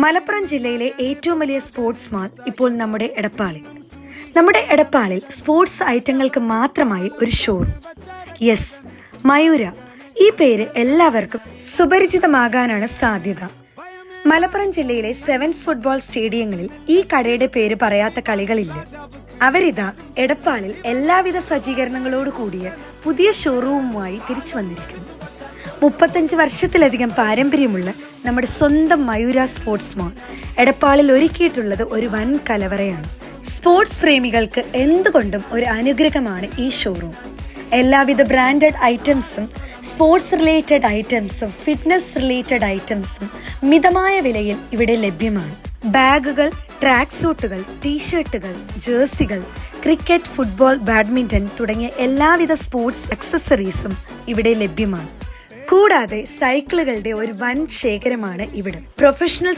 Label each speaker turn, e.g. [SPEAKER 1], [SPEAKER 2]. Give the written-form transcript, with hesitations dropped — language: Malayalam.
[SPEAKER 1] മലപ്പുറം ജില്ലയിലെ ഏറ്റവും വലിയ സ്പോർട്സ് മാൾ ഇപ്പോൾ നമ്മുടെ എടപ്പാളിൽ സ്പോർട്സ് ഐറ്റങ്ങൾക്ക് മാത്രമായി ഒരു ഷോറൂം. യെസ്, മയൂര. ഈ പേര് എല്ലാവർക്കും സുപരിചിതമാകാനാണ് സാധ്യത. മലപ്പുറം ജില്ലയിലെ സെവൻസ് ഫുട്ബോൾ സ്റ്റേഡിയങ്ങളിൽ ഈ കടയുടെ പേര് പറയാത്ത കളികളില്ല. അവരിതാ എടപ്പാളിൽ എല്ലാവിധ സജ്ജീകരണങ്ങളോട് കൂടിയ പുതിയ ഷോറൂമുമായി തിരിച്ചു വന്നിരിക്കുന്നു. 35 വർഷത്തിലധികം പാരമ്പര്യമുള്ള നമ്മുടെ സ്വന്തം മയൂര സ്പോർട്സ് മാൾ എടപ്പാളിൽ ഒരുക്കിയിട്ടുള്ളത് ഒരു വൻ കലവറയാണ്. സ്പോർട്സ് പ്രേമികൾക്ക് എന്തുകൊണ്ടും ഒരു അനുഗ്രഹമാണ് ഈ ഷോറൂം. എല്ലാവിധ ബ്രാൻഡഡ് ഐറ്റംസും, സ്പോർട്സ് റിലേറ്റഡ് ഐറ്റംസും, ഫിറ്റ്നസ് റിലേറ്റഡ് ഐറ്റംസും മിതമായ വിലയിൽ ഇവിടെ ലഭ്യമാണ്. ബാഗുകൾ, ട്രാക്ക് സൂട്ടുകൾ, ടീഷർട്ടുകൾ, ജേഴ്സികൾ, ക്രിക്കറ്റ്, ഫുട്ബോൾ, ബാഡ്മിന്റൺ തുടങ്ങിയ എല്ലാവിധ സ്പോർട്സ് അക്സസറീസും ഇവിടെ ലഭ്യമാണ്. കൂടാതെ സൈക്കിളുകളുടെ ഒരു വൻ ശേഖരമാണ് ഇവിടെ. പ്രൊഫഷണൽ